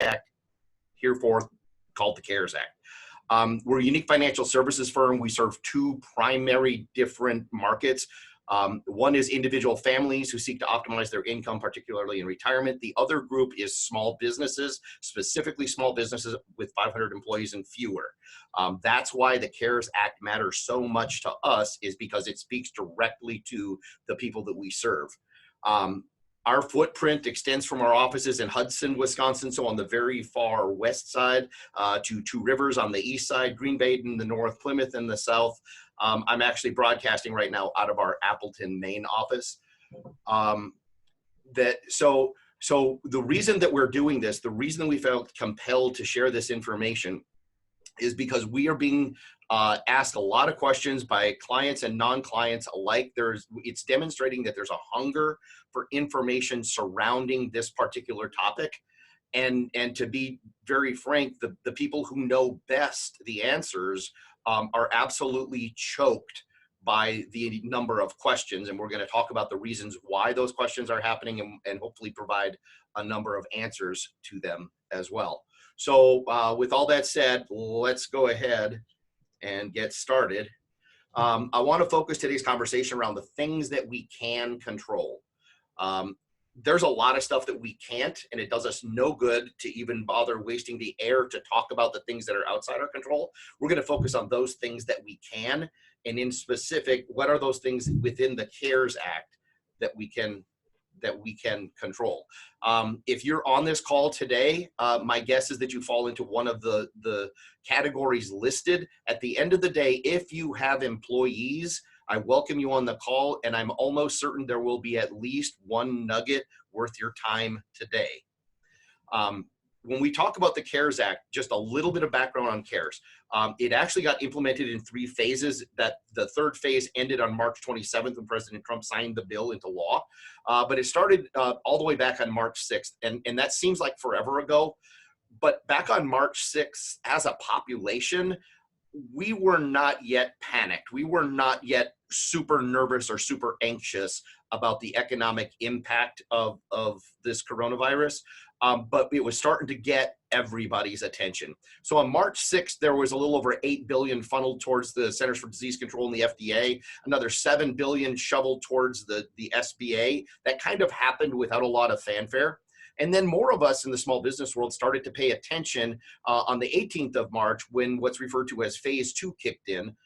Act, hereforth called the CARES Act. We're a unique financial services firm. We serve two primary different markets. One is individual families who seek to optimize their income, particularly in retirement. The other group is small businesses, specifically small businesses with 500 employees and fewer. That's why the CARES Act matters so much to us, is because it speaks directly to the people that we serve. Our footprint extends from our offices in Hudson, Wisconsin, so on the very far west side, to Two Rivers on the east side, Green Bay in the north, Plymouth in the south. I'm actually broadcasting right now out of our Appleton, Maine office. So the reason that we're doing this, the reason that we felt compelled to share this information, is because we are being asked a lot of questions by clients and non-clients alike. It's demonstrating that there's a hunger for information surrounding this particular topic. And to be very frank, the people who know best the answers are absolutely choked by the number of questions. And we're going to talk about the reasons why those questions are happening, and hopefully provide a number of answers to them as well. So with all that said, let's go ahead and get started. I want to focus today's conversation around the things that we can control. There's a lot of stuff that we can't, and it does us no good to even bother wasting the air to talk about the things that are outside our control. We're going to focus on those things that we can, and in specific, what are those things within the CARES Act that we can control. If you're on this call today, my guess is that you fall into one of the categories listed. At the end of the day, if you have employees, I welcome you on the call, and I'm almost certain there will be at least one nugget worth your time today. When we talk about the CARES Act, just a little bit of background on CARES. It actually got implemented in 3 phases. That the third phase ended on March 27th when President Trump signed the bill into law. But it started all the way back on March 6th, and that seems like forever ago. But back on March 6th, as a population, we were not yet panicked. We were not yet super nervous or super anxious about the economic impact of this coronavirus. But it was starting to get everybody's attention. So on March 6th, there was a little over $8 billion funneled towards the Centers for Disease Control and the FDA, another $7 billion shoveled towards the SBA. That kind of happened without a lot of fanfare. And then more of us in the small business world started to pay attention on the 18th of March, when what's referred to as Phase 2 kicked in.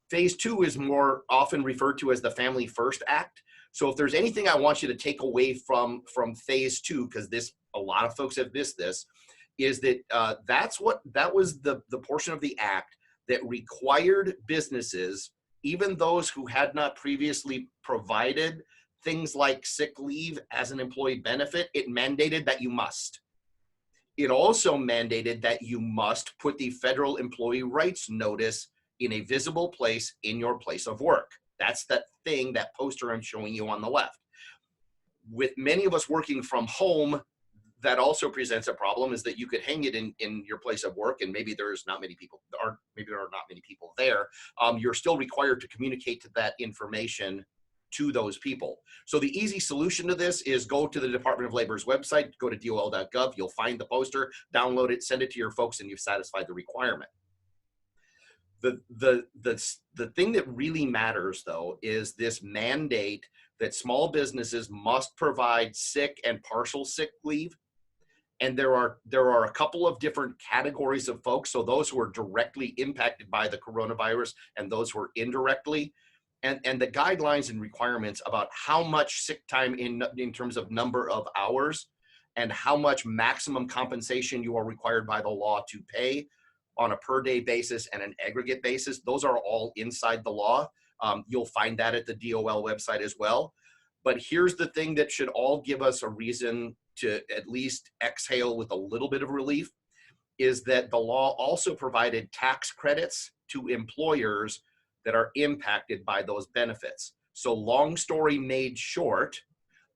Phase 2 is more often referred to as the Family First Act. So if there's anything I want you to take away from Phase 2, because a lot of folks have missed this, is that that was the portion of the act that required businesses, even those who had not previously provided things like sick leave as an employee benefit, it mandated that you must. It also mandated that you must put the federal employee rights notice in a visible place in your place of work. That's that thing, that poster I'm showing you on the left. With many of us working from home, that also presents a problem, is that you could hang it in your place of work, and maybe there's not many people, or maybe there are not many people there. You're still required to communicate to that information to those people. So the easy solution to this is go to the Department of Labor's website, go to dol.gov, you'll find the poster, download it, send it to your folks, and you've satisfied the requirement. The thing that really matters, though, is this mandate that small businesses must provide sick and partial sick leave. And there are a couple of different categories of folks. So those who are directly impacted by the coronavirus and those who are indirectly. And the guidelines and requirements about how much sick time in terms of number of hours and how much maximum compensation you are required by the law to pay on a per day basis and an aggregate basis, those are all inside the law. You'll find that at the DOL website as well. But here's the thing that should all give us a reason to at least exhale with a little bit of relief, is that the law also provided tax credits to employers that are impacted by those benefits. So long story made short,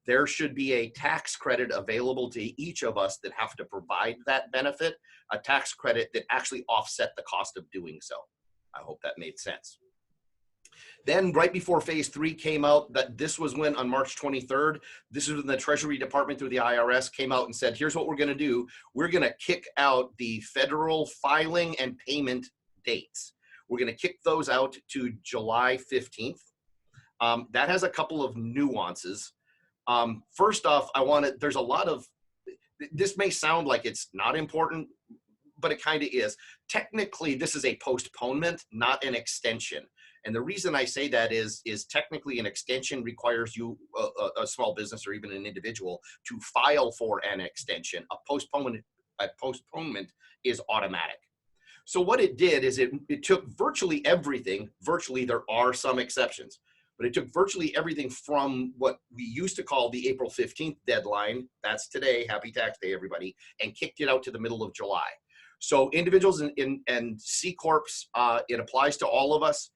there should be a tax credit available to each of us that have to provide that benefit, a tax credit that actually offset the cost of doing so. I hope that made sense. Then right before phase 3 came out, that this was when on March 23rd, this is when the Treasury Department through the IRS came out and said, here's what we're going to do. We're going to kick out the federal filing and payment dates. We're going to kick those out to July 15th. That has a couple of nuances. First off, there's a lot of, this may sound like it's not important, but it kind of is. Technically, this is a postponement, not an extension. And the reason I say that is technically an extension requires you, a small business or even an individual, to file for an extension. A postponement is automatic. So what it did is it took virtually everything, virtually there are some exceptions, but it took virtually everything from what we used to call the April 15th deadline, that's today, happy tax day everybody, and kicked it out to the middle of July. So individuals and C Corps, it applies to all of us.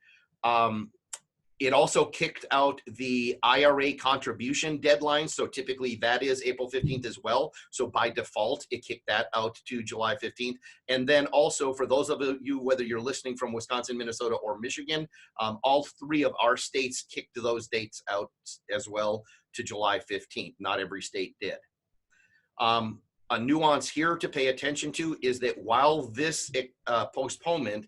It also kicked out the IRA contribution deadline. So typically that is April 15th as well. So by default, it kicked that out to July 15th. And then also for those of you, whether you're listening from Wisconsin, Minnesota, or Michigan, all 3 of our states kicked those dates out as well to July 15th. Not every state did. A nuance here to pay attention to is that while this postponement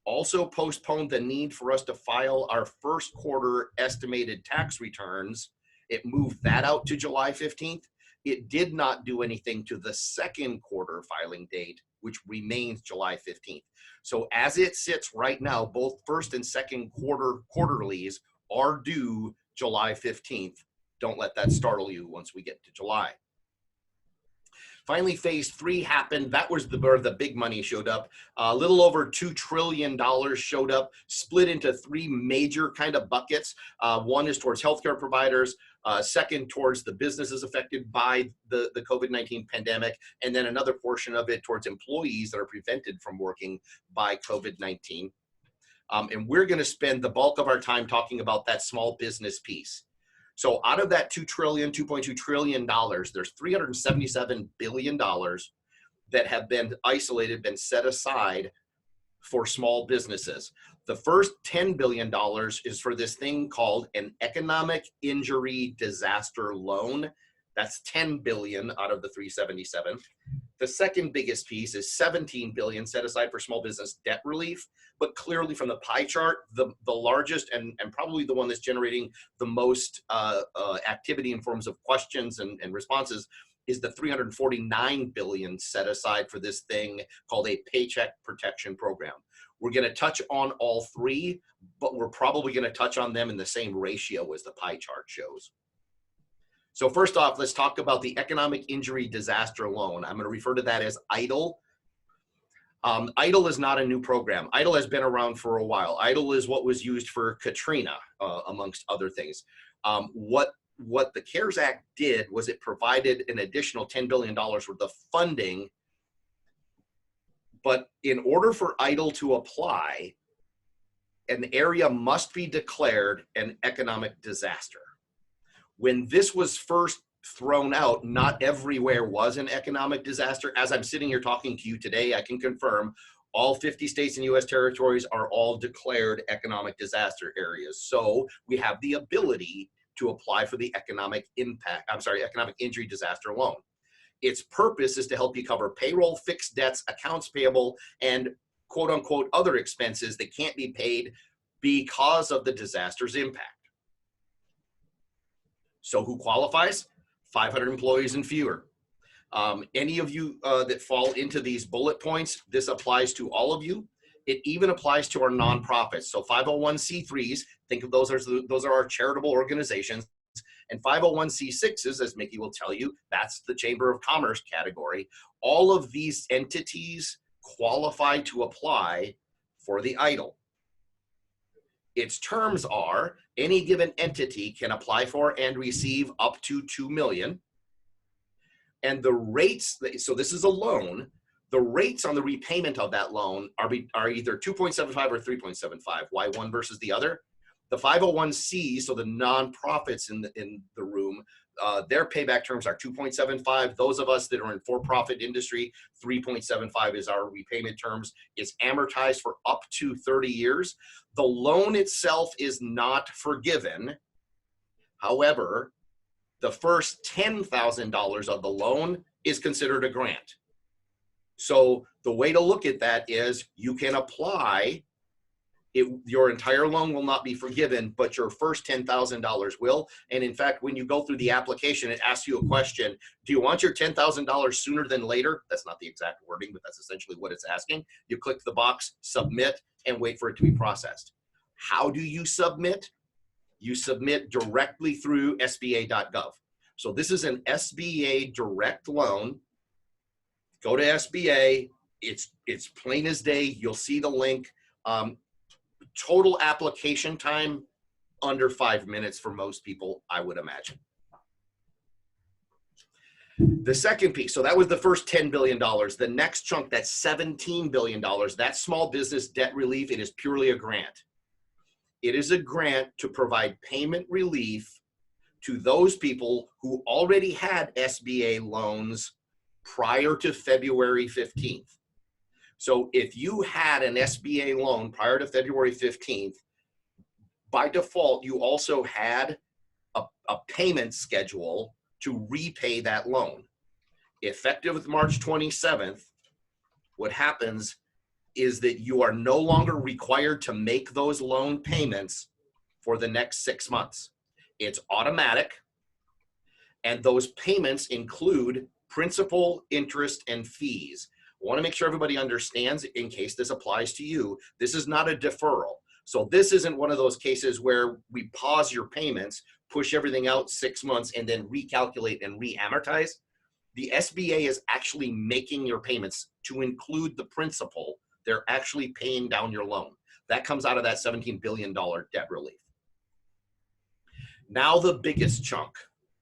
also postponed the need for us to file our first quarter estimated tax returns, it moved that out to July 15th. It did not do anything to the second quarter filing date, which remains July 15th. So as it sits right now, both first and second quarterlies are due July 15th. Don't let that startle you once we get to July. Finally, phase 3 happened. That was where the big money showed up. A little over $2 trillion showed up, split into 3 major kind of buckets. One is towards healthcare providers, second towards the businesses affected by the COVID-19 pandemic, and then another portion of it towards employees that are prevented from working by COVID-19. And we're going to spend the bulk of our time talking about that small business piece. So out of that $2.2 trillion, there's $377 billion that have been isolated, been set aside for small businesses. The first $10 billion is for this thing called an economic injury disaster loan. That's $10 billion out of the 377. The second biggest piece is $17 billion set aside for small business debt relief. But clearly from the pie chart, the largest and probably the one that's generating the most activity in forms of questions and responses is the $349 billion set aside for this thing called a Paycheck Protection Program. We're going to touch on all 3, but we're probably going to touch on them in the same ratio as the pie chart shows. So first off, let's talk about the Economic Injury Disaster Loan. I'm going to refer to that as EIDL. EIDL is not a new program. EIDL has been around for a while. EIDL is what was used for Katrina, amongst other things. What the CARES Act did was it provided an additional $10 billion worth of funding. But in order for EIDL to apply, an area must be declared an economic disaster. When this was first thrown out, not everywhere was an economic disaster. As I'm sitting here talking to you today, I can confirm all 50 states and US territories are all declared economic disaster areas. So we have the ability to apply for the economic injury disaster loan. Its purpose is to help you cover payroll, fixed debts, accounts payable, and quote unquote other expenses that can't be paid because of the disaster's impact. So who qualifies? 500 employees and fewer. Any of you that fall into these bullet points, this applies to all of you. It even applies to our nonprofits. So 501c3s, think of those as those are our charitable organizations. And 501c6s, as Mickey will tell you, that's the Chamber of Commerce category. All of these entities qualify to apply for the EIDL. Its terms are any given entity can apply for and receive up to $2 million. And the rates, so this is a loan, the rates on the repayment of that loan are either 2.75 or 3.75. Why one versus the other? The 501c, so the nonprofits in the room, their payback terms are 2.75. Those of us that are in for-profit industry, 3.75 is our repayment terms. It's amortized for up to 30 years. The loan itself is not forgiven. However, the first $10,000 of the loan is considered a grant. So the way to look at that is you can apply. Your entire loan will not be forgiven, but your first $10,000 will. And in fact, when you go through the application, it asks you a question. Do you want your $10,000 sooner than later? That's not the exact wording, but that's essentially what it's asking. You click the box, submit, and wait for it to be processed. How do you submit? You submit directly through SBA.gov. So this is an SBA direct loan. Go to SBA. It's plain as day. You'll see the link. Total application time, under 5 minutes for most people, I would imagine. The second piece, so that was the first $10 billion. The next chunk, that's $17 billion. That's small business debt relief. It is purely a grant. It is a grant to provide payment relief to those people who already had SBA loans prior to February 15th. So if you had an SBA loan prior to February 15th, by default, you also had a payment schedule to repay that loan. Effective with March 27th, what happens is that you are no longer required to make those loan payments for the next 6 months. It's automatic, and those payments include principal, interest, and fees. I want to make sure everybody understands, in case this applies to you, this is not a deferral. So this isn't one of those cases where we pause your payments, push everything out 6 months, and then recalculate and re-amortize. The SBA is actually making your payments to include the principal. They're actually paying down your loan. That comes out of that $17 billion debt relief. Now the biggest chunk,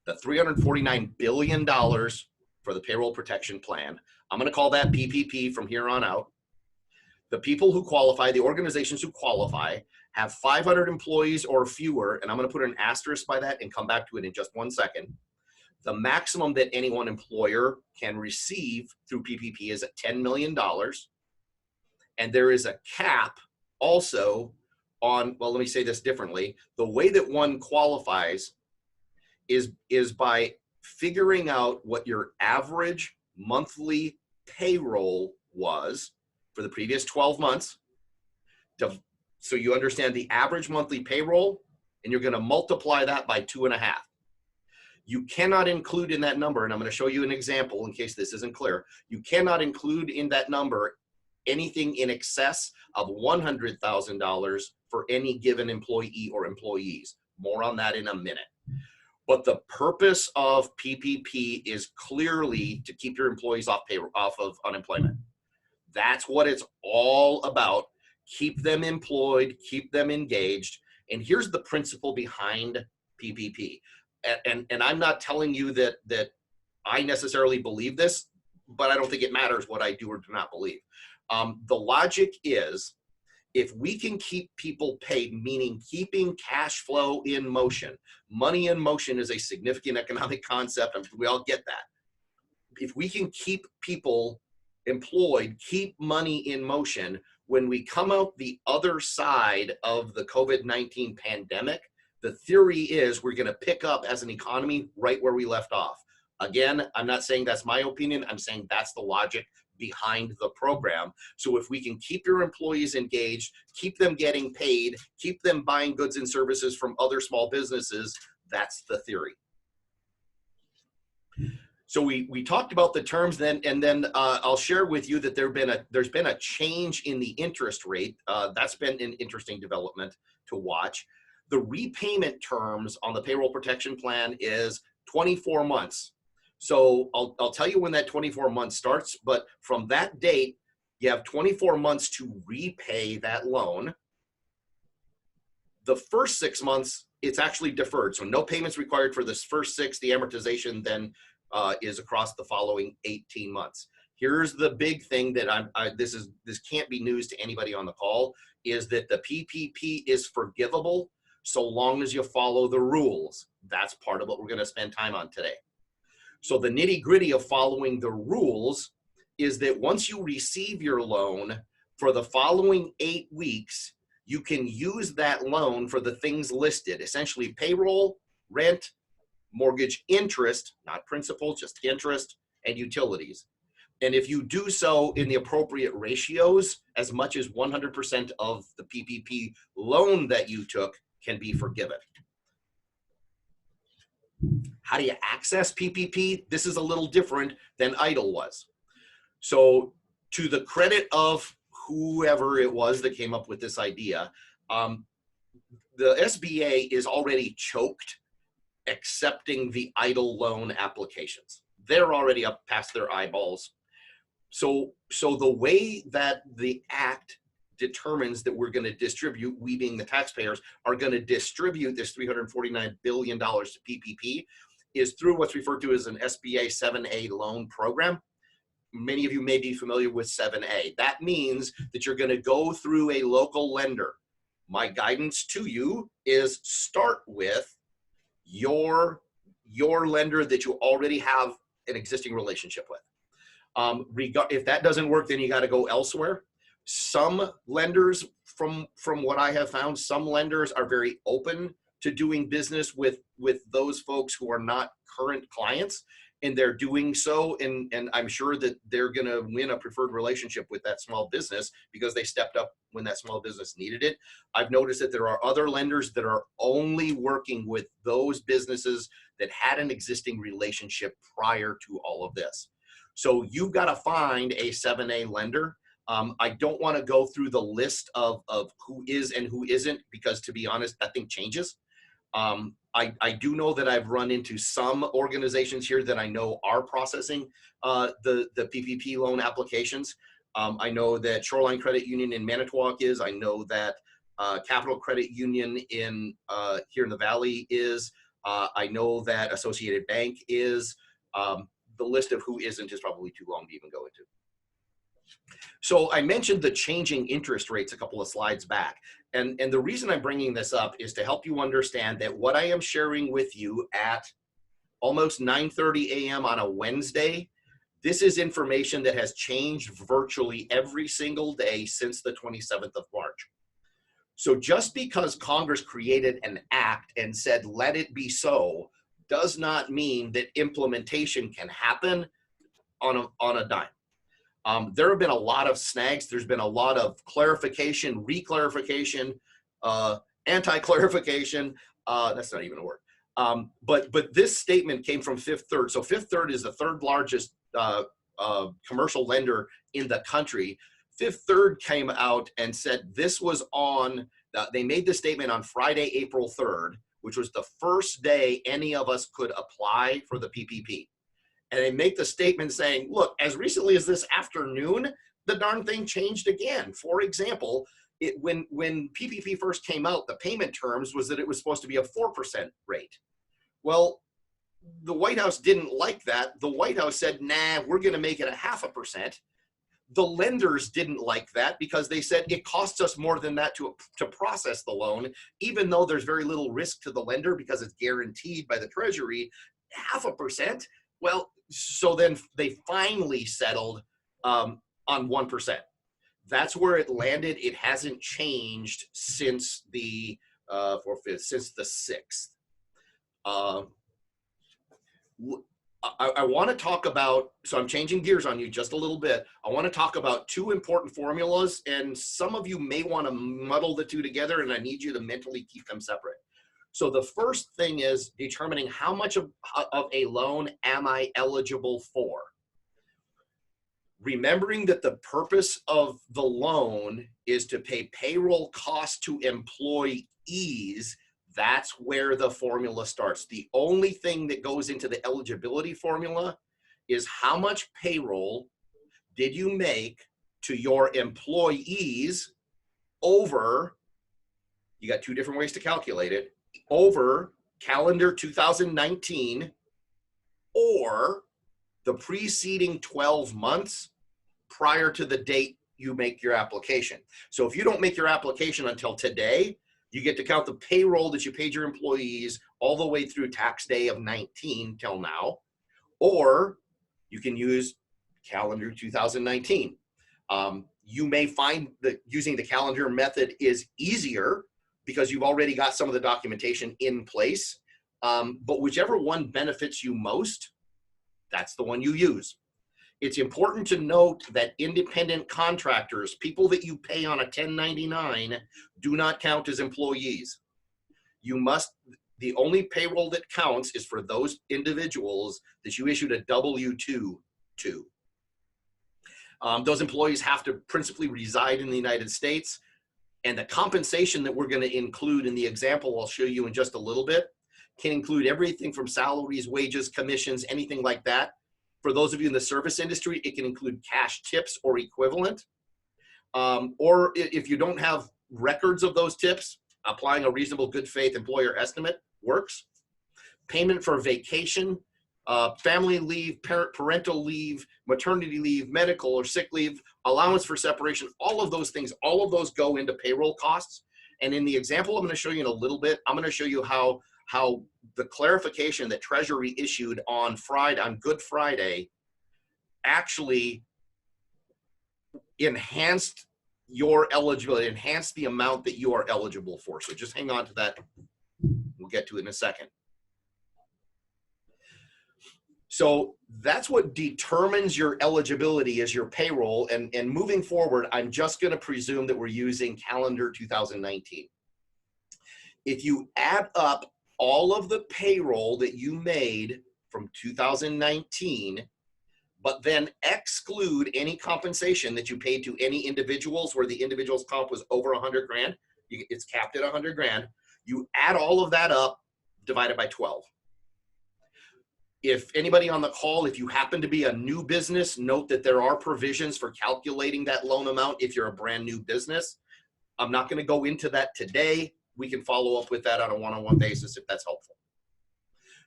the $349 billion for the payroll protection plan. I'm going to call that PPP from here on out. The people who qualify, the organizations who qualify, have 500 employees or fewer, and I'm going to put an asterisk by that and come back to it in just 1 second. The maximum that any one employer can receive through PPP is at $10 million. And there is a cap also on, well, let me say this differently. The way that one qualifies is by figuring out what your average monthly payroll was for the previous 12 months. So you understand the average monthly payroll, and you're going to multiply that by 2.5. You cannot include in that number, and I'm going to show you an example in case this isn't clear. You cannot include in that number anything in excess of $100,000 for any given employee or employees. More on that in a minute. But the purpose of PPP is clearly to keep your employees off of unemployment. That's what it's all about. Keep them employed, keep them engaged. And here's the principle behind PPP. And I'm not telling you that I necessarily believe this, but I don't think it matters what I do or do not believe. The logic is, if we can keep people paid, meaning keeping cash flow in motion, money in motion is a significant economic concept. We all get that. If we can keep people employed, keep money in motion, when we come out the other side of the COVID-19 pandemic, the theory is we're going to pick up as an economy right where we left off. Again, I'm not saying that's my opinion. I'm saying that's the logic behind the program. So if we can keep your employees engaged, keep them getting paid, keep them buying goods and services from other small businesses, that's the theory. So we talked about the terms then, and then I'll share with you that there's been a change in the interest rate. That's been an interesting development to watch. The repayment terms on the payroll protection plan is 24 months. So I'll tell you when that 24 months starts, but from that date, you have 24 months to repay that loan. The first 6 months, it's actually deferred. So no payments required for this first 6, the amortization then is across the following 18 months. Here's the big thing that this can't be news to anybody on the call, is that the PPP is forgivable so long as you follow the rules. That's part of what we're going to spend time on today. So the nitty gritty of following the rules is that once you receive your loan, for the following 8 weeks, you can use that loan for the things listed, essentially payroll, rent, mortgage interest, not principal, just interest, and utilities. And if you do so in the appropriate ratios, as much as 100% of the PPP loan that you took can be forgiven. How do you access PPP? This is a little different than EIDL was. So to the credit of whoever it was that came up with this idea, the SBA is already choked accepting the EIDL loan applications. They're already up past their eyeballs. So the way that the act determines that we're going to distribute, we being the taxpayers are going to distribute this $349 billion to PPP, is through what's referred to as an SBA 7A loan program. Many of you may be familiar with 7A. That means that you're going to go through a local lender. My guidance to you is start with your lender that you already have an existing relationship with. If that doesn't work, then you got to go elsewhere. Some lenders, from what I have found, some lenders are very open to doing business with those folks who are not current clients, and they're doing so, and I'm sure that they're going to win a preferred relationship with that small business because they stepped up when that small business needed it. I've noticed that there are other lenders that are only working with those businesses that had an existing relationship prior to all of this. So you've got to find a 7A lender. I don't want to go through the list of who is and who isn't, because to be honest, that thing changes. I do know that I've run into some organizations here that I know are processing the PPP loan applications. I know that Shoreline Credit Union in Manitowoc is. I know that Capital Credit Union in here in the Valley is. I know that Associated Bank is. The list of who isn't is probably too long to even go into. So I mentioned the changing interest rates a couple of slides back. And the reason I'm bringing this up is to help you understand that what I am sharing with you at almost 9:30 a.m. on a Wednesday, this is information that has changed virtually every single day since the 27th of March. So just because Congress created an act and said, let it be so, does not mean that implementation can happen on a dime. There have been a lot of snags. There's been a lot of clarification, reclarification, anti-clarification. That's not even a word. But this statement came from Fifth Third. So Fifth Third is the third largest commercial lender in the country. Fifth Third came out and said this was on, they made the statement on Friday, April 3rd, which was the first day any of us could apply for the PPP. And they make the statement saying, look, as recently as this afternoon, the darn thing changed again. For example, when PPP first came out, the payment terms was that it was supposed to be a 4% rate. Well, the White House didn't like that. The White House said, nah, we're going to make it a 0.5%. The lenders didn't like that because they said it costs us more than that to process the loan, even though there's very little risk to the lender because it's guaranteed by the Treasury. 0.5%. Well, so then they finally settled on 1%. That's where it landed. It hasn't changed since the 6th. I want to talk about, so I'm changing gears on you just a little bit. I want to talk about two important formulas, and some of you may want to muddle the two together, and I need you to mentally keep them separate. So the first thing is determining how much of a loan am I eligible for. Remembering that the purpose of the loan is to pay payroll costs to employees, that's where the formula starts. The only thing that goes into the eligibility formula is how much payroll did you make to your employees over, you got two different ways to calculate it, over calendar 2019 or the preceding 12 months prior to the date you make your application. So if you don't make your application until today, You get to count the payroll that you paid your employees all the way through tax day of 19 till now, or you can use calendar 2019. You may find that using the calendar method is easier because you've already got some of the documentation in place. But whichever one benefits you most, that's the one you use. It's important to note that independent contractors, people that you pay on a 1099, do not count as employees. The only payroll that counts is for those individuals that you issued a W-2 to. Those employees have to principally reside in the United States, and the compensation that we're going to include in the example I'll show you in just a little bit can include everything from salaries, wages, commissions, anything like that. For those of you in the service industry, it can include cash tips or equivalent. Or if you don't have records of those tips, applying a reasonable good faith employer estimate works. Payment for vacation, family leave, parental leave, maternity leave, medical or sick leave, allowance for separation, all of those things, all of those go into payroll costs. And in the example I'm going to show you in a little bit, I'm going to show you how the clarification that Treasury issued on Good Friday, actually enhanced your eligibility, enhanced the amount that you are eligible for. So just hang on to that. We'll get to it in a second. So that's what determines your eligibility is your payroll. And moving forward, I'm just going to presume that we're using calendar 2019. If you add up all of the payroll that you made from 2019, but then exclude any compensation that you paid to any individuals where the individual's comp was over 100 grand, it's capped at 100 grand, you add all of that up, divide it by 12. If anybody on the call, if you happen to be a new business, note that there are provisions for calculating that loan amount if you're a brand new business. I'm not going to go into that today. We can follow up with that on a one-on-one basis if that's helpful.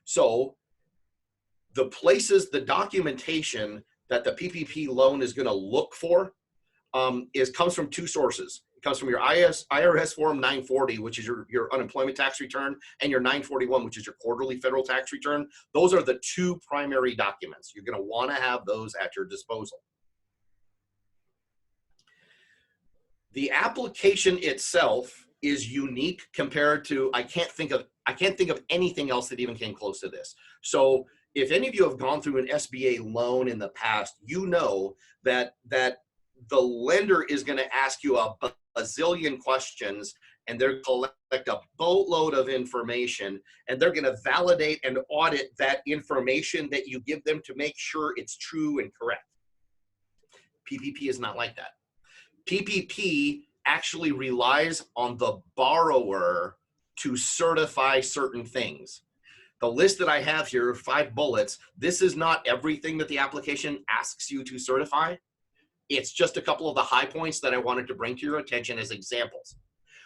So the places, the documentation that the PPP loan is going to look for comes from two sources. It comes from your IRS Form 940, which is your unemployment tax return, and your 941, which is your quarterly federal tax return. Those are the two primary documents. You're going to want to have those at your disposal. The application itself is unique compared to, I can't think of anything else that even came close to this. So if any of you have gone through an SBA loan in the past, you know that the lender is going to ask you a bazillion questions, and they're going to collect a boatload of information, and they're going to validate and audit that information that you give them to make sure it's true and correct. PPP is not like that. PPP actually relies on the borrower to certify certain things. The list that I have here, 5 bullets, this is not everything that the application asks you to certify. It's just a couple of the high points that I wanted to bring to your attention as examples.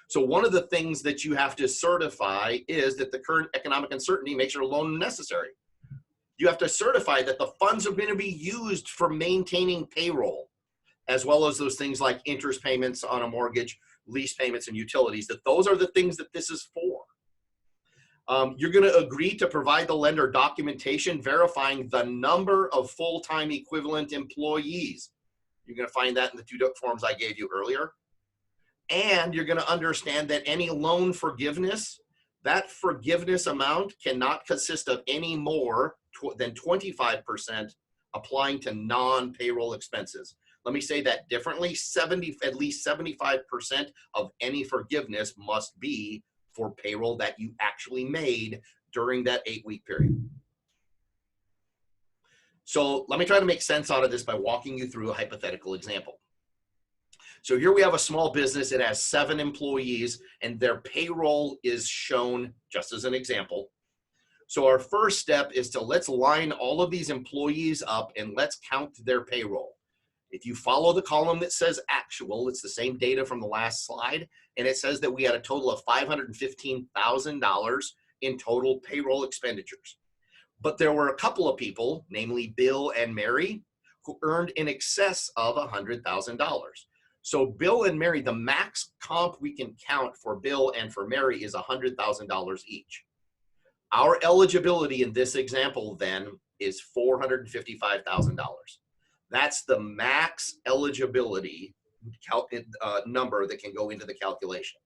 So one of the things that you have to certify is that the current economic uncertainty makes your loan necessary. You have to certify that the funds are going to be used for maintaining payroll, as well as those things like interest payments on a mortgage, lease payments, and utilities, that those are the things that this is for. You're going to agree to provide the lender documentation verifying the number of full-time equivalent employees. You're going to find that in the 2 forms I gave you earlier. And you're going to understand that any loan forgiveness, that forgiveness amount cannot consist of any more than 25% applying to non-payroll expenses. Let me say that differently. At least 75% of any forgiveness must be for payroll that you actually made during that 8-week period. So let me try to make sense out of this by walking you through a hypothetical example. So here we have a small business. It has 7 employees, and their payroll is shown just as an example. So our first step is to let's line all of these employees up and let's count their payroll. If you follow the column that says actual, it's the same data from the last slide, and it says that we had a total of $515,000 in total payroll expenditures. But there were a couple of people, namely Bill and Mary, who earned in excess of $100,000. So Bill and Mary, the max comp we can count for Bill and for Mary is $100,000 each. Our eligibility in this example then is $455,000. That's the max eligibility number that can go into the calculation.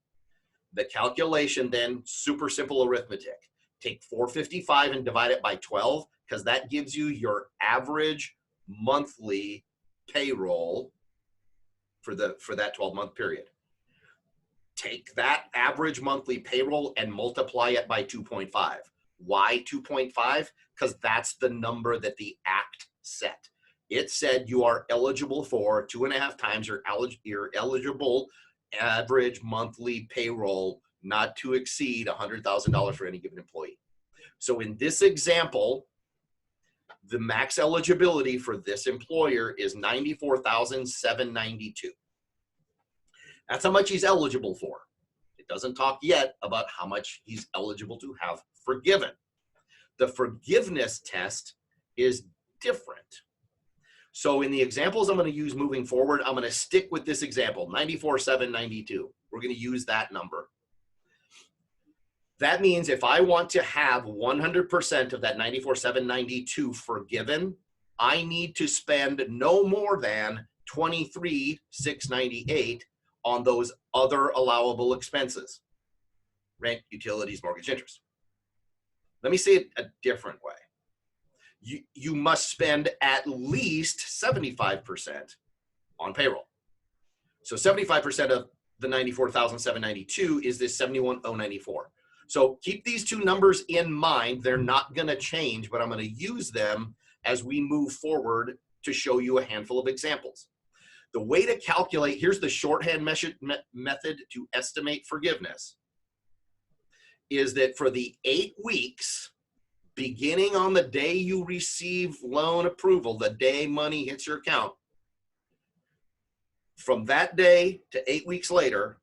The calculation then, super simple arithmetic. Take 455 and divide it by 12, because that gives you your average monthly payroll for that 12-month period. Take that average monthly payroll and multiply it by 2.5. Why 2.5? Because that's the number that the Act set. It said you are eligible for 2.5 times your eligible average monthly payroll, not to exceed $100,000 for any given employee. So in this example, the max eligibility for this employer is $94,792. That's how much he's eligible for. It doesn't talk yet about how much he's eligible to have forgiven. The forgiveness test is different. So in the examples I'm going to use moving forward, I'm going to stick with this example, 94,792. We're going to use that number. That means if I want to have 100% of that 94,792 forgiven, I need to spend no more than 23,698 on those other allowable expenses: rent, utilities, mortgage, interest. Let me say it a different way. You must spend at least 75% on payroll. So 75% of the 94,792 is this 71,094. So keep these two numbers in mind. They're not going to change, but I'm going to use them as we move forward to show you a handful of examples. The way to calculate, here's the shorthand method to estimate forgiveness, is that for the 8 weeks, beginning on the day you receive loan approval, the day money hits your account, from that day to 8 weeks later,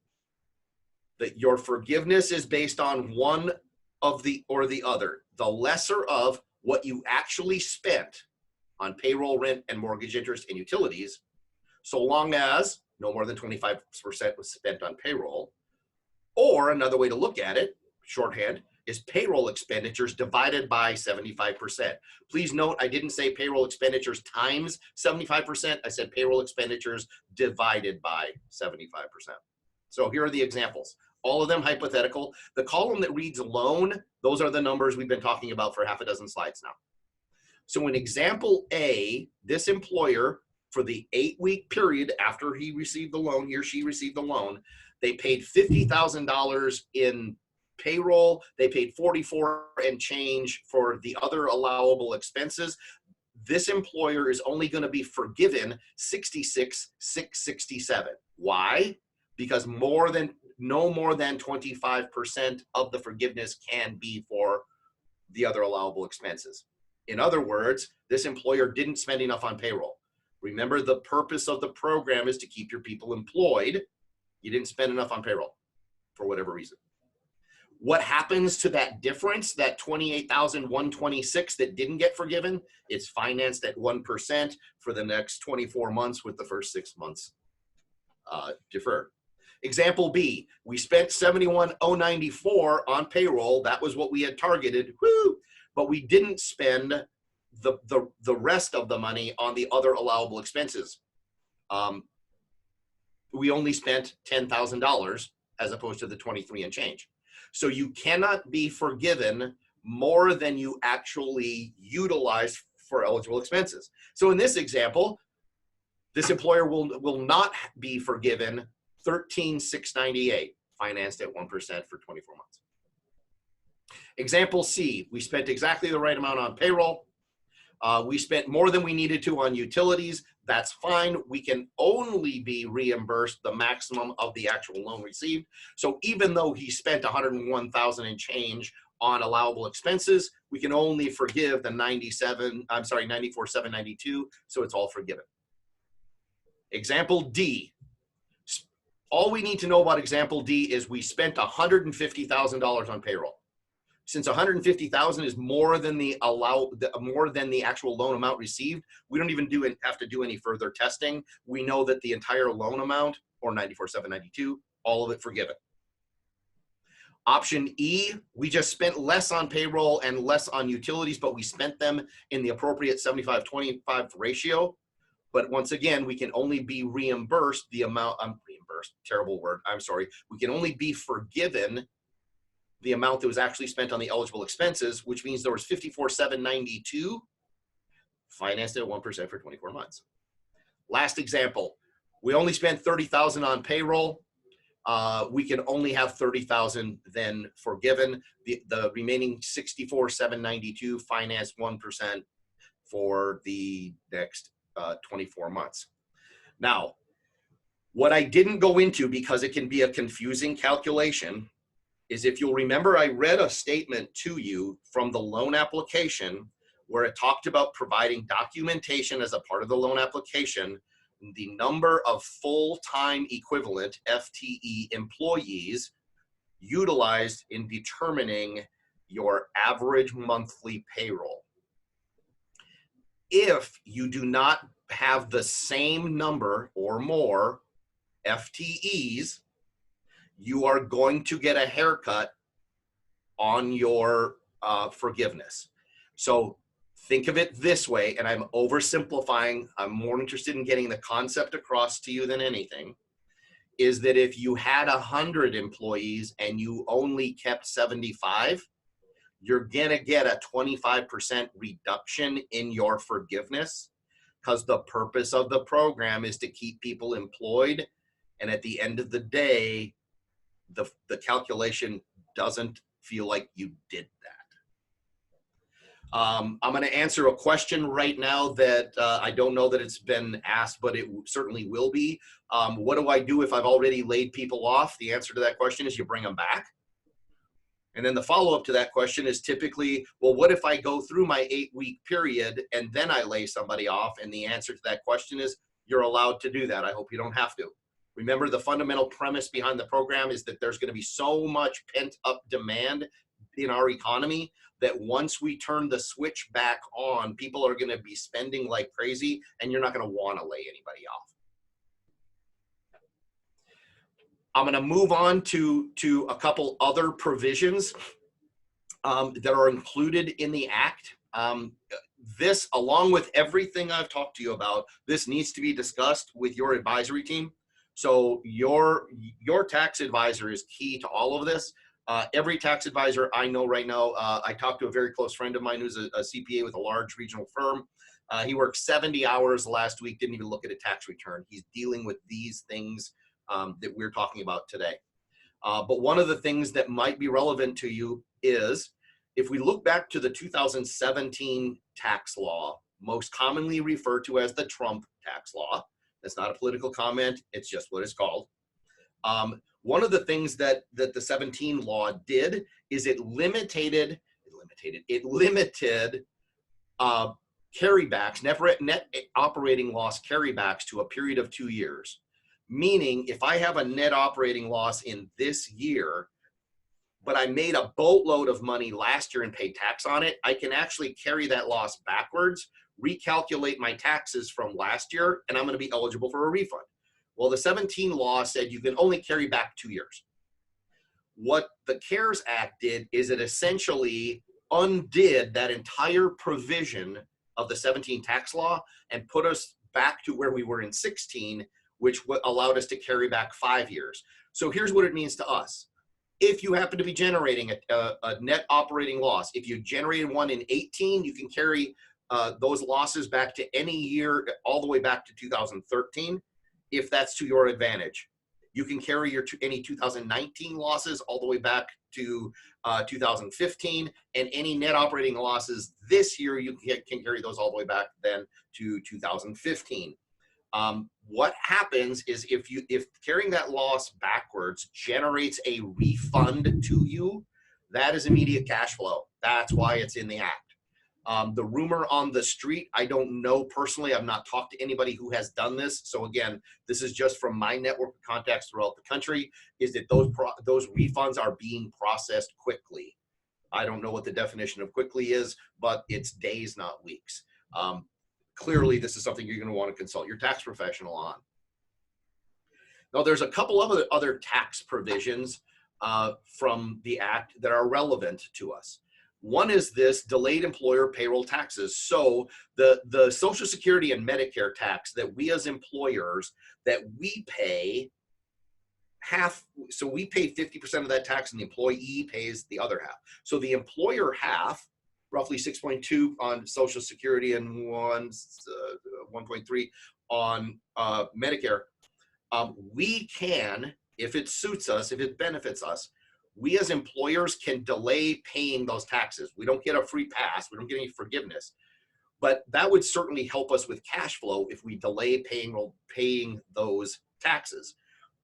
that your forgiveness is based on one of the or the other, the lesser of what you actually spent on payroll, rent, and mortgage, interest, and utilities, so long as no more than 25% was spent on payroll. Or another way to look at it, shorthand, is payroll expenditures divided by 75%. Please note, I didn't say payroll expenditures times 75%. I said payroll expenditures divided by 75%. So here are the examples. All of them hypothetical. The column that reads loan, those are the numbers we've been talking about for half a dozen slides now. So in example A, this employer, for the 8-week period after he received the loan, he or she received the loan, they paid $50,000 in payroll. They paid 44 and change for the other allowable expenses. This employer is only going to be forgiven 66,667. Why? Because no more than 25% of the forgiveness can be for the other allowable expenses. In other words, this employer didn't spend enough on payroll. Remember, the purpose of the program is to keep your people employed. You didn't spend enough on payroll for whatever reason. What happens to that difference, that 28,126 that didn't get forgiven? It's financed at 1% for the next 24 months with the first 6 months deferred. Example B, we spent 71,094 on payroll. That was what we had targeted, woo, but we didn't spend the rest of the money on the other allowable expenses. We only spent $10,000 as opposed to the 23 and change. So you cannot be forgiven more than you actually utilize for eligible expenses. So in this example, this employer will not be forgiven 13,698, financed at 1% for 24 months. Example C, we spent exactly the right amount on payroll. We spent more than we needed to on utilities. That's fine. We can only be reimbursed the maximum of the actual loan received. So even though he spent 101,000 and change on allowable expenses, we can only forgive the 94,792. So it's all forgiven. Example D. All we need to know about example D is we spent $150,000 on payroll. Since 150,000 is more than the actual loan amount received, we don't even have to do any further testing. We know that the entire loan amount, or 94,792, all of it forgiven. Option E, we just spent less on payroll and less on utilities, but we spent them in the appropriate 75-25 ratio. But once again, we can only be reimbursed the amount, reimbursed, terrible word, I'm sorry. We can only be forgiven the amount that was actually spent on the eligible expenses, which means there was 54,792 financed at 1% for 24 months. Last example, we only spent 30,000 on payroll. We can only have 30,000 then forgiven. The remaining 64,792 financed 1% for the next 24 months. Now, what I didn't go into, because it can be a confusing calculation, is if you'll remember, I read a statement to you from the loan application where it talked about providing documentation as a part of the loan application, the number of full-time equivalent FTE employees utilized in determining your average monthly payroll. If you do not have the same number or more FTEs, you are going to get a haircut on your forgiveness. So think of it this way, and I'm oversimplifying. I'm more interested in getting the concept across to you than anything, is that if you had 100 employees and you only kept 75, you're gonna get a 25% reduction in your forgiveness, because the purpose of the program is to keep people employed. And at the end of the day, the calculation doesn't feel like you did that. I'm going to answer a question right now that I don't know that it's been asked, but it certainly will be. What do I do if I've already laid people off? The answer to that question is you bring them back. And then the follow-up to that question is typically, well, what if I go through my 8-week period and then I lay somebody off? And the answer to that question is you're allowed to do that. I hope you don't have to. Remember, the fundamental premise behind the program is that there's going to be so much pent-up demand in our economy that once we turn the switch back on, people are going to be spending like crazy, and you're not going to want to lay anybody off. I'm going to move on to a couple other provisions that are included in the Act. This, along with everything I've talked to you about, this needs to be discussed with your advisory team. So your tax advisor is key to all of this. Every tax advisor I know right now, I talked to a very close friend of mine who's a CPA with a large regional firm. He worked 70 hours last week, didn't even look at a tax return. He's dealing with these things that we're talking about today. But one of the things that might be relevant to you is, if we look back to the 2017 tax law, most commonly referred to as the Trump tax law. That's not a political comment, it's just what it's called. One of the things that the 17 law did is it limited carrybacks, net operating loss carrybacks to a period of 2 years. Meaning, if I have a net operating loss in this year, but I made a boatload of money last year and paid tax on it, I can actually carry that loss backwards, recalculate my taxes from last year, and I'm going to be eligible for a refund. Well, the 17 law said you can only carry back 2 years. What the CARES Act did is it essentially undid that entire provision of the 17 tax law and put us back to where we were in 16, which allowed us to carry back 5 years. So here's what it means to us. If you happen to be generating a net operating loss, if you generated one in 18, you can carry those losses back to any year, all the way back to 2013, if that's to your advantage. You can carry your any 2019 losses all the way back to 2015, and any net operating losses this year, you can carry those all the way back then to 2015. What happens is if carrying that loss backwards generates a refund to you, that is immediate cash flow. That's why it's in the Act. The rumor on the street, I don't know personally. I've not talked to anybody who has done this. So again, this is just from my network of contacts throughout the country, is that those refunds are being processed quickly. I don't know what the definition of quickly is, but it's days, not weeks. Clearly, this is something you're going to want to consult your tax professional on. Now, there's a couple of other tax provisions from the Act that are relevant to us. One is this delayed employer payroll taxes. So the Social Security and Medicare tax that we as employers, that we pay half, so we pay 50% of that tax and the employee pays the other half. So the employer half, roughly 6.2 on Social Security and 1.3 on Medicare, we can, if it suits us, if it benefits us, we as employers can delay paying those taxes. We don't get a free pass. We don't get any forgiveness. But that would certainly help us with cash flow if we delay paying those taxes.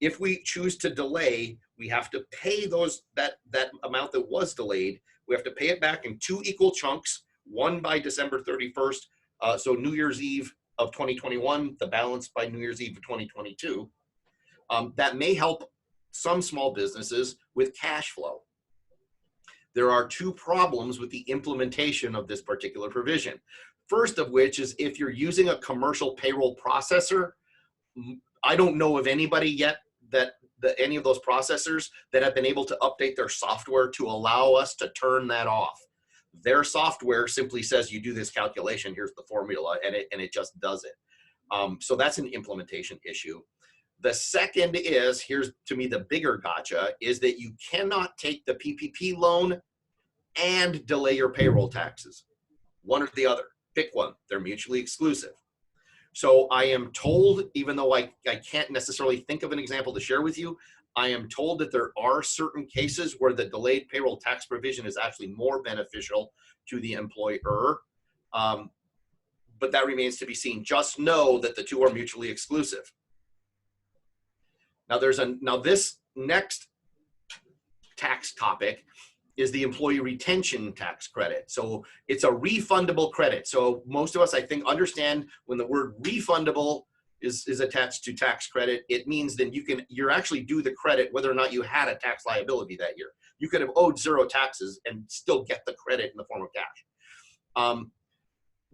If we choose to delay, we have to pay that amount that was delayed. We have to pay it back in 2 equal chunks, one by December 31st, so New Year's Eve of 2021, the balance by New Year's Eve of 2022. That may help some small businesses with cash flow. There are 2 problems with the implementation of this particular provision. First of which is if you're using a commercial payroll processor, I don't know of anybody yet any of those processors that have been able to update their software to allow us to turn that off. Their software simply says you do this calculation, here's the formula, and it just does it. So that's an implementation issue. The second is, here's to me the bigger gotcha, is that you cannot take the PPP loan and delay your payroll taxes. One or the other. Pick one. They're mutually exclusive. So I am told, even though I can't necessarily think of an example to share with you, I am told that there are certain cases where the delayed payroll tax provision is actually more beneficial to the employer. But that remains to be seen. Just know that the 2 are mutually exclusive. Now this next tax topic is the employee retention tax credit. So it's a refundable credit. So most of us, I think, understand when the word refundable is attached to tax credit, it means that you're actually due the credit whether or not you had a tax liability that year. You could have owed 0 taxes and still get the credit in the form of cash.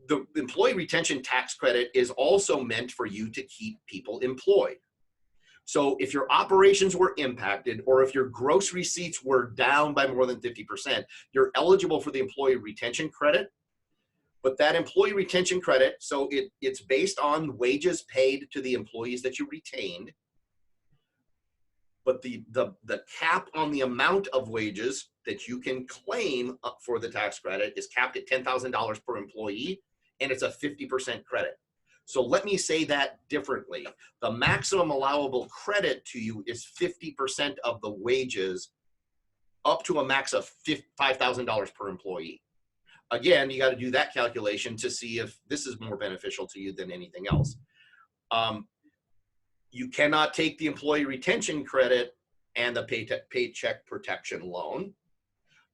The employee retention tax credit is also meant for you to keep people employed. So if your operations were impacted or if your gross receipts were down by more than 50%, you're eligible for the employee retention credit. But that employee retention credit, so it's based on wages paid to the employees that you retained. But the cap on the amount of wages that you can claim for the tax credit is capped at $10,000 per employee, and it's a 50% credit. So let me say that differently. The maximum allowable credit to you is 50% of the wages up to a max of $5,000 per employee. Again, you got to do that calculation to see if this is more beneficial to you than anything else. You cannot take the employee retention credit and the paycheck protection loan.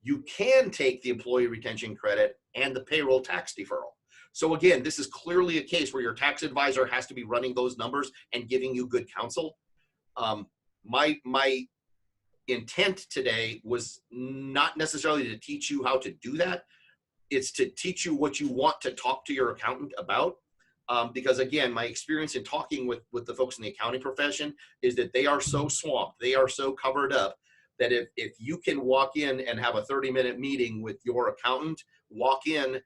You can take the employee retention credit and the payroll tax deferral. So again, this is clearly a case where your tax advisor has to be running those numbers and giving you good counsel. My intent today was not necessarily to teach you how to do that. It's to teach you what you want to talk to your accountant about. Because again, my experience in talking with the folks in the accounting profession is that they are so swamped, they are so covered up, that if you can walk in and have a 30-minute meeting with your accountant, walk in,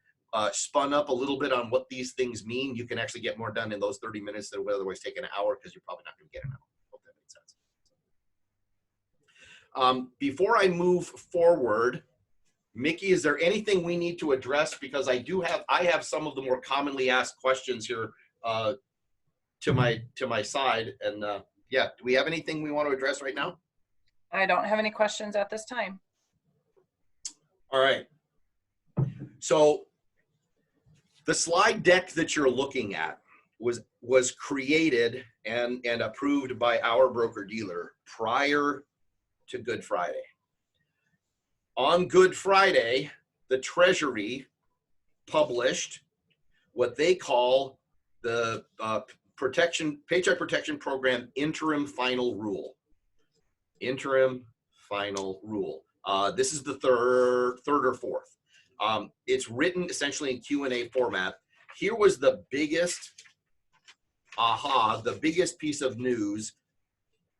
spun up a little bit on what these things mean, you can actually get more done in those 30 minutes that would otherwise take an hour, because you're probably not going to get an hour. Hope that makes sense. Before I move forward, Mickey, is there anything we need to address? Because I have some of the more commonly asked questions here to my side, and yeah, do we have anything we want to address right now? I don't have any questions at this time. All right. So the slide deck that you're looking at was created and approved by our broker-dealer prior to Good Friday. On Good Friday, the Treasury published what they call the Paycheck Protection Program Interim Final Rule. Interim Final Rule. This is the third or fourth. It's written essentially in Q&A format. Here was the biggest the biggest piece of news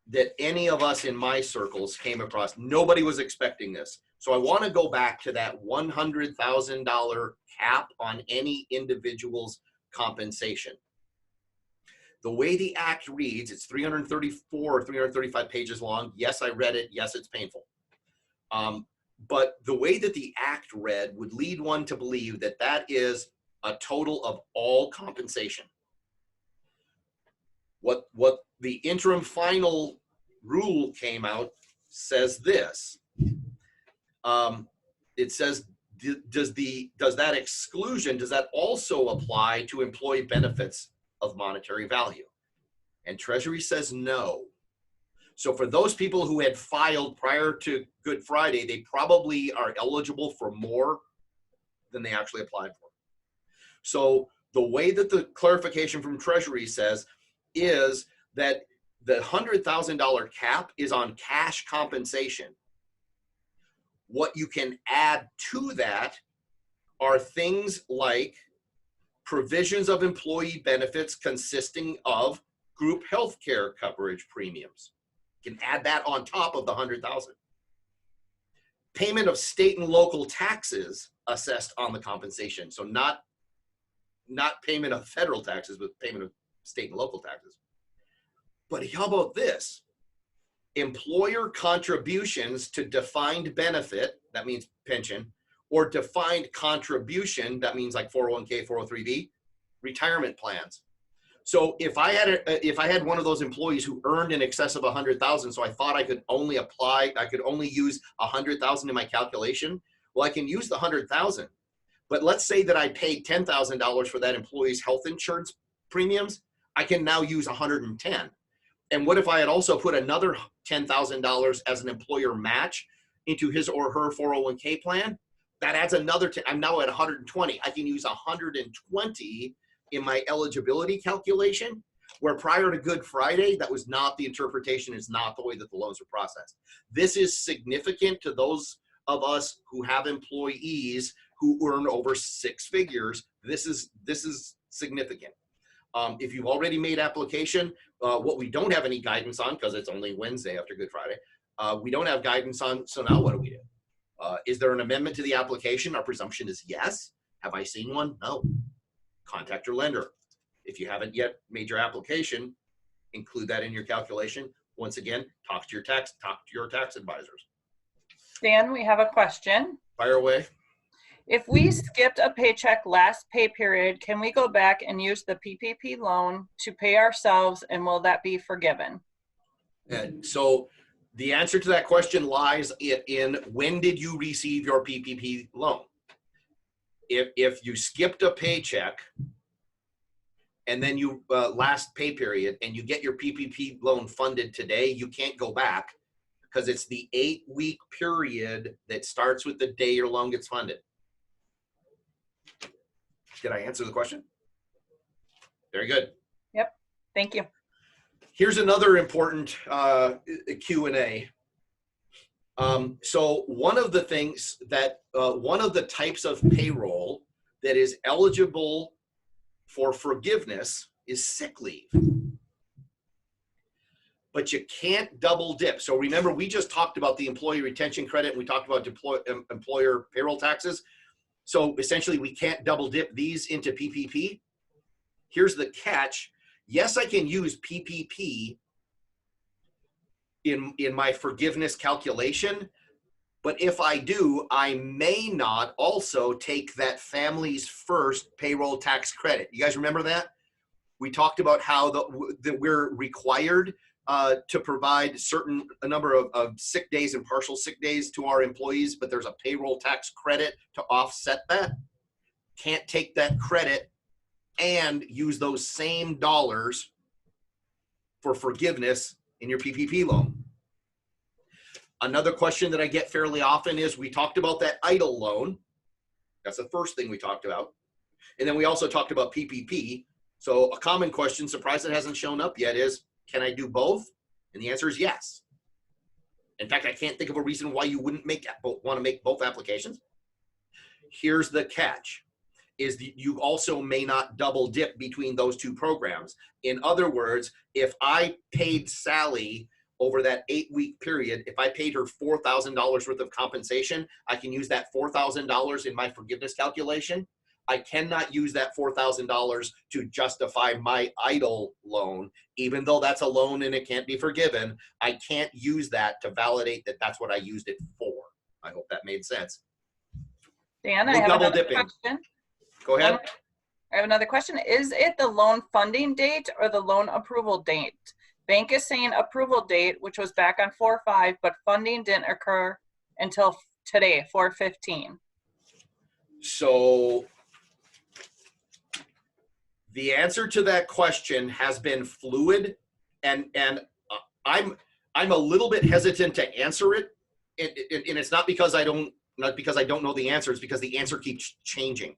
that any of us in my circles came across. Nobody was expecting this. So I want to go back to that $100,000 cap on any individual's compensation. The way the act reads, it's 334 or 335 pages long. Yes, I read it. Yes, it's painful. But the way that the act read would lead one to believe that that is a total of all compensation. What the interim final rule came out says this. It says, does that exclusion, does that also apply to employee benefits of monetary value? And Treasury says no. So for those people who had filed prior to Good Friday, they probably are eligible for more than they actually applied for. So the way that the clarification from Treasury says is that the $100,000 cap is on cash compensation. What you can add to that are things like provisions of employee benefits consisting of group health care coverage premiums. You can add that on top of the $100,000. Payment of state and local taxes assessed on the compensation. So not payment of federal taxes, but payment of state and local taxes. But how about this? Employer contributions to defined benefit, that means pension, or defined contribution, that means like 401k, 403b, retirement plans. So if I had one of those employees who earned in excess of 100,000, so I thought I could only use 100,000 in my calculation, well, I can use the 100,000. But let's say that I paid $10,000 for that employee's health insurance premiums, I can now use 110. And what if I had also put another $10,000 as an employer match into his or her 401k plan? That adds another, I'm now at 120. I can use 120 in my eligibility calculation, where prior to Good Friday, that was not the interpretation, is not the way that the loans were processed. This is significant to those of us who have employees who earn over six figures. This is significant. If you've already made application, what we don't have any guidance on, because it's only Wednesday after Good Friday, we don't have guidance on, so now what do we do? Is there an amendment to the application? Our presumption is yes. Have I seen one? No. Contact your lender. If you haven't yet made your application, include that in your calculation. Once again, talk to your tax advisors. Dan, we have a question. Fire away. If we skipped a paycheck last pay period, can we go back and use the PPP loan to pay ourselves, and will that be forgiven? And so the answer to that question lies in when did you receive your PPP loan? If you skipped a paycheck and then you last pay period and you get your PPP loan funded today, you can't go back because it's the 8-week period that starts with the day your loan gets funded. Did I answer the question? Very good. Yep. Thank you. Here's another important Q&A. So one of the things that, one of the types of payroll that is eligible for forgiveness is sick leave. But you can't double dip. So remember, we just talked about the employee retention credit and we talked about employer payroll taxes. So essentially we can't double dip these into PPP. Here's the catch. Yes, I can use PPP in my forgiveness calculation, but if I do, I may not also take that family's first payroll tax credit. You guys remember that? We talked about how that we're required to provide a number of sick days and partial sick days to our employees, but there's a payroll tax credit to offset that. Can't take that credit and use those same dollars for forgiveness in your PPP loan. Another question that I get fairly often is, we talked about that EIDL loan. That's the first thing we talked about. And then we also talked about PPP. So a common question, surprised it hasn't shown up yet, is, can I do both? And the answer is yes. In fact, I can't think of a reason why you wouldn't want to make both applications. Here's the catch, is that you also may not double dip between those two programs. In other words, if I paid Sally over that 8-week period, if I paid her $4,000 worth of compensation, I can use that $4,000 in my forgiveness calculation. I cannot use that $4,000 to justify my EIDL loan, even though that's a loan and it can't be forgiven. I can't use that to validate that that's what I used it for. I hope that made sense. Dan, No I have double another dipping. question. Go ahead. I have another question. Is it the loan funding date or the loan approval date? Bank is saying approval date, which was back on 4/5, but funding didn't occur until today, 4/15. So the answer to that question has been fluid, and I'm a little bit hesitant to answer it, and it's not because I don't know the answer. It's because the answer keeps changing.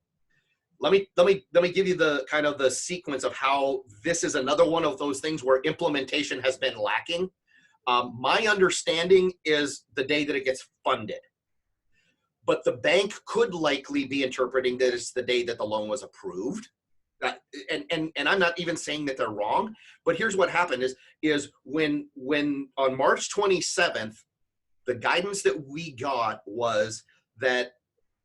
Let me give you the kind of the sequence of how this is another one of those things where implementation has been lacking. My understanding is the day that it gets funded, but the bank could likely be interpreting that it's the day that the loan was approved. And I'm not even saying that they're wrong, but here's what happened is when on March 27th, the guidance that we got was that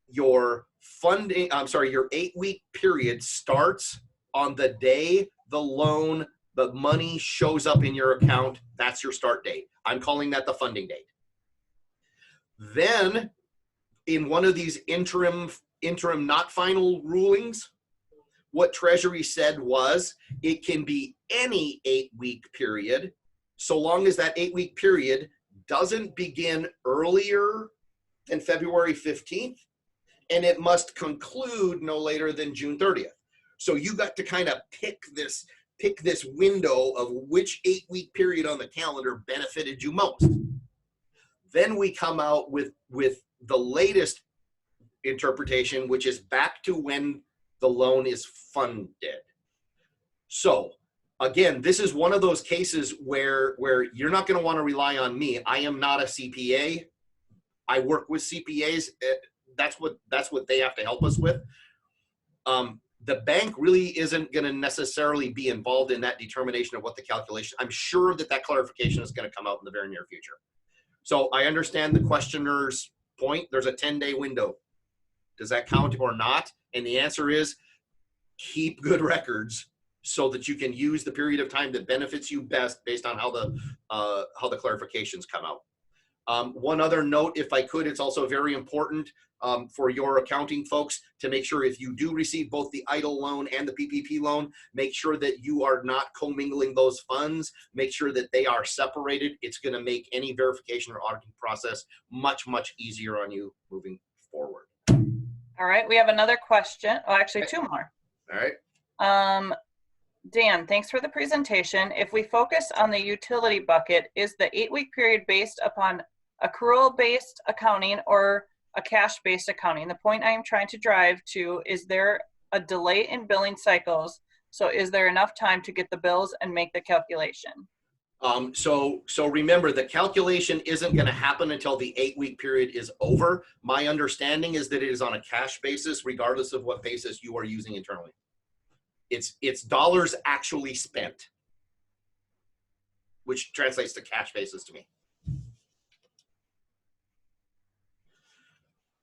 your 8-week period starts on the day the money shows up in your account. That's your start date. I'm calling that the funding date. Then in one of these interim not final rulings, what Treasury said was it can be any 8-week period, so long as that 8-week period doesn't begin earlier than February 15th, and it must conclude no later than June 30th. So you got to kind of pick this window of which 8-week period on the calendar benefited you most. Then we come out with the latest interpretation, which is back to when the loan is funded. So again, this is one of those cases where you're not going to want to rely on me. I am not a CPA. I work with CPAs. That's what they have to help us with. The bank really isn't going to necessarily be involved in that determination of what the calculation. I'm sure that clarification is going to come out in the very near future. So I understand the questioner's point. There's a 10-day window. Does that count or not? And the answer is keep good records so that you can use the period of time that benefits you best based on how the clarifications come out. One other note, if I could, it's also very important for your accounting folks to make sure if you do receive both the EIDL loan and the PPP loan, make sure that you are not commingling those funds. Make sure that they are separated. It's going to make any verification or auditing process much, much easier on you moving forward. All right, we have another question. Oh, actually, two more. All right. Dan, thanks for the presentation. If we focus on the utility bucket, is the 8-week period based upon accrual-based accounting or a cash-based accounting? The point I am trying to drive to, is there a delay in billing cycles? So is there enough time to get the bills and make the calculation? So remember, the calculation isn't going to happen until the 8-week period is over. My understanding is that it is on a cash basis, regardless of what basis you are using internally. It's dollars actually spent, which translates to cash basis to me.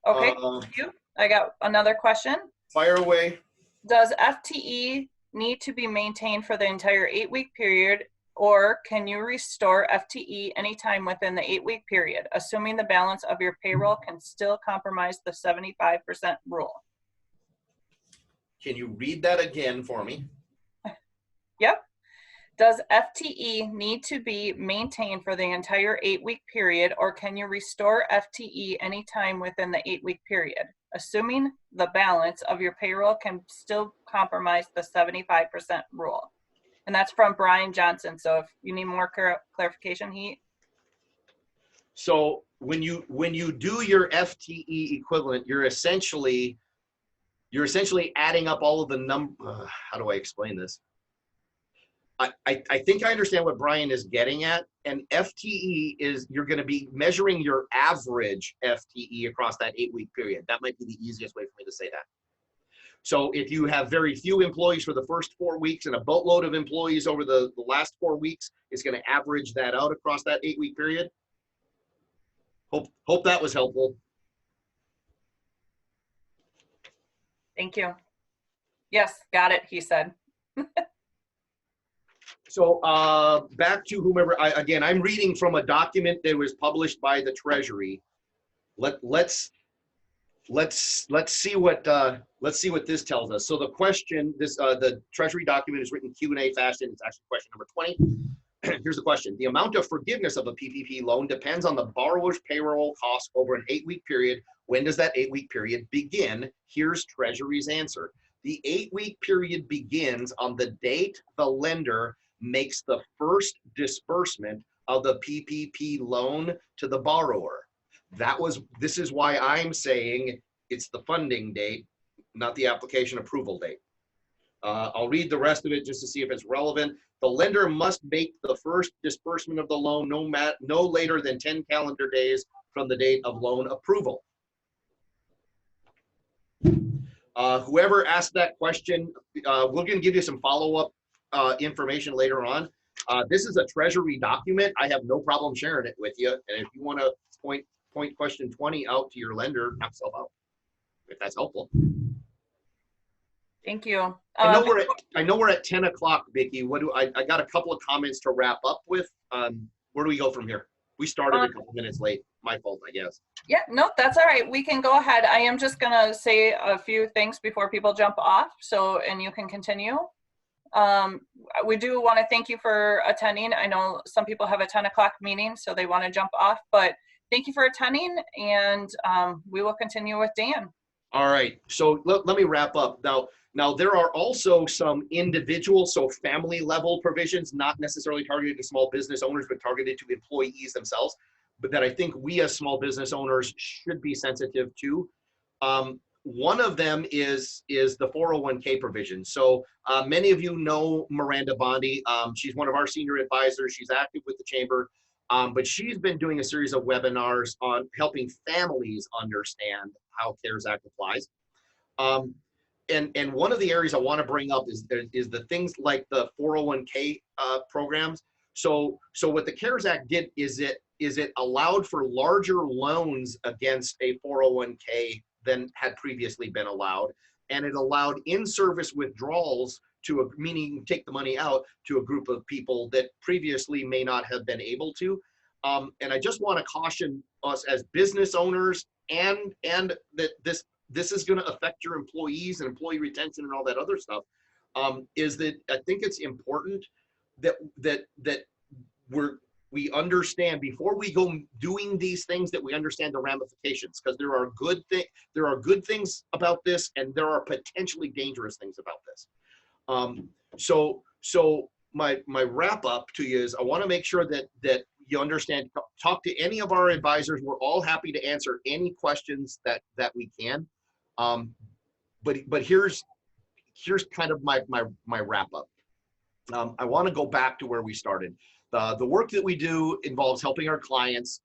Okay, thank you. I got another question. Fire away. Does FTE need to be maintained for the entire 8-week period, or can you restore FTE anytime within the 8-week period, assuming the balance of your payroll can still compromise the 75% rule? Can you read that again for me? Yep. Does FTE need to be maintained for the entire 8-week period, or can you restore FTE anytime within the 8-week period, assuming the balance of your payroll can still compromise the 75% rule? And that's from Brian Johnson. So if you need more clarification, So when you do your FTE equivalent, you're essentially adding up all of the how do I explain this? I think I understand what Brian is getting at. And FTE is you're going to be measuring your average FTE across that 8-week period. That might be the easiest way for me to say that. So if you have very few employees for the first 4 weeks and a boatload of employees over the last 4 weeks, it's going to average that out across that 8-week period. Hope that was helpful. Thank you. Yes, got it, he said. So back to whomever, again, I'm reading from a document that was published by the Treasury. Let's see what this tells us. So the question, the Treasury document is written Q&A fashion. It's actually question number 20. Here's the question. The amount of forgiveness of a PPP loan depends on the borrower's payroll cost over an 8-week period. When does that 8-week period begin? Here's Treasury's answer. The 8-week period begins on the date the lender makes the first disbursement of the PPP loan to the borrower. This is why I'm saying it's the funding date, not the application approval date. I'll read the rest of it just to see if it's relevant. The lender must make the first disbursement of the loan no later than 10 calendar days from the date of loan approval. Whoever asked that question, we're going to give you some follow-up information later on. This is a Treasury document. I have no problem sharing it with you. And if you want to point question 20 out to your lender, knock yourself out, if that's helpful. Thank you. I know we're at 10 o'clock, Vicki. I got a couple of comments to wrap up with. Where do we go from here? We started a couple minutes late. My fault, I guess. Yeah, no, that's all right. We can go ahead. I am just going to say a few things before people jump off, and you can continue. We do want to thank you for attending. I know some people have a 10 o'clock meeting, so they want to jump off, but thank you for attending, and we will continue with Dan. All right, so let me wrap up. Now there are also some individual, so family level provisions, not necessarily targeted to small business owners, but targeted to employees themselves, but that I think we as small business owners should be sensitive to. One of them is the 401k provision. So many of you know Miranda Bondi. She's one of our senior advisors. She's active with the chamber, but she's been doing a series of webinars on helping families understand how CARES Act applies. And one of the areas I want to bring up is the things like the 401k programs. So what the CARES Act did is it allowed for larger loans against a 401k than had previously been allowed, and it allowed in-service withdrawals meaning take the money out to a group of people that previously may not have been able to. And I just want to caution us as business owners and that this is going to affect your employees and employee retention and all that other stuff. Is that I think it's important that we understand before we go doing these things, that we understand the ramifications, because there are good things about this and there are potentially dangerous things about this. So my wrap up to you is I want to make sure that you understand. Talk to any of our advisors. We're all happy to answer any questions that we can. But here's kind of my wrap up. I want to go back to where we started. The work that we do involves helping our clients,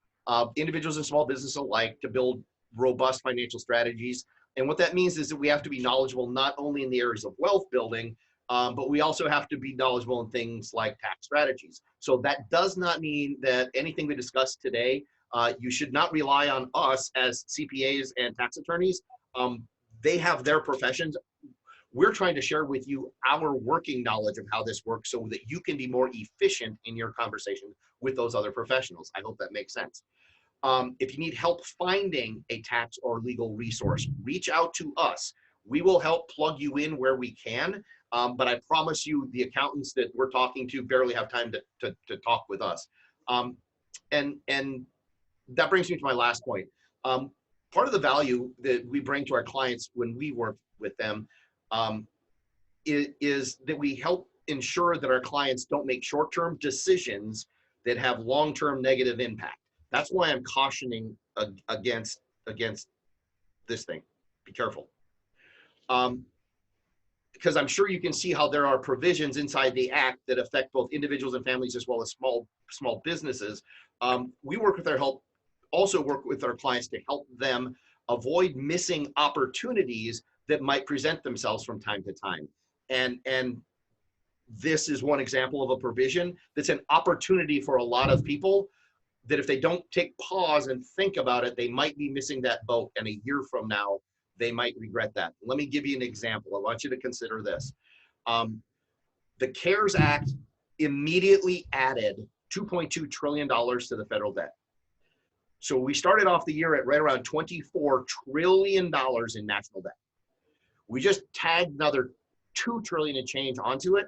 individuals and small business alike, to build robust financial strategies. And what that means is that we have to be knowledgeable not only in the areas of wealth building, but we also have to be knowledgeable in things like tax strategies. So that does not mean that anything we discussed today, you should not rely on us as CPAs and tax attorneys. They have their professions. We're trying to share with you our working knowledge of how this works so that you can be more efficient in your conversation with those other professionals. I hope that makes sense. If you need help finding a tax or legal resource, reach out to us. We will help plug you in where we can, but I promise you the accountants that we're talking to barely have time to talk with us. And that brings me to my last point. Part of the value that we bring to our clients when we work with them is that we help ensure that our clients don't make short-term decisions that have long-term negative impact. That's why I'm cautioning against this thing. Be careful. because I'm sure you can see how there are provisions inside the act that affect both individuals and families as well as small businesses. We work with also work with our clients to help them avoid missing opportunities that might present themselves from time to time. And this is one example of a provision that's an opportunity for a lot of people that if they don't take pause and think about it, they might be missing that boat. And a year from now, they might regret that. Let me give you an example. I want you to consider this. The CARES Act immediately added $2.2 trillion to the federal debt. So we started off the year at right around $24 trillion in national debt. We just tagged another 2 trillion and change onto it.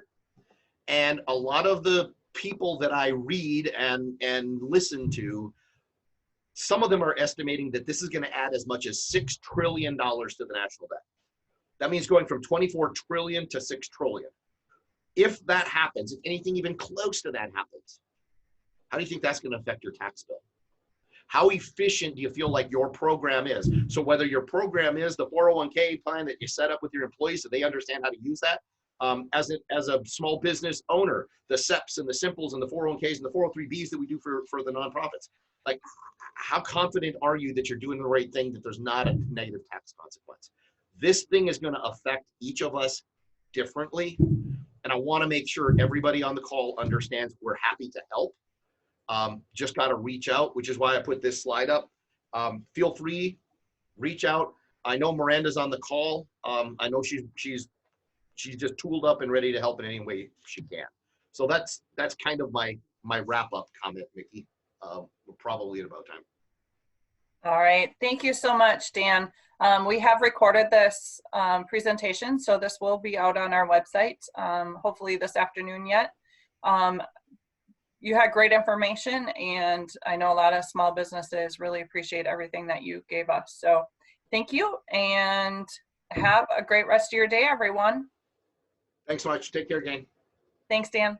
And a lot of the people that I read and listen to, some of them are estimating that this is going to add as much as $6 trillion to the national debt. That means going from 24 trillion to 6 trillion. If that happens, if anything even close to that happens, how do you think that's going to affect your tax bill? How efficient do you feel like your program is? So whether your program is the 401k plan that you set up with your employees so they understand how to use that, as a small business owner, the SEPs and the Simples and the 401ks and the 403bs that we do for the nonprofits, like how confident are you that you're doing the right thing, that there's not a negative tax consequence? This thing is going to affect each of us differently. And I want to make sure everybody on the call understands we're happy to help. Just got to reach out, which is why I put this slide up. Feel free, reach out. I know Miranda's on the call. I know she's just tooled up and ready to help in any way she can. So that's kind of my wrap up comment, Mickey. We're probably at about time. All right, thank you so much, Dan. We have recorded this presentation, so this will be out on our website, hopefully this afternoon yet. You had great information, and I know a lot of small businesses really appreciate everything that you gave us. So thank you, and have a great rest of your day, everyone. Thanks so much. Take care, gang. Thanks, Dan.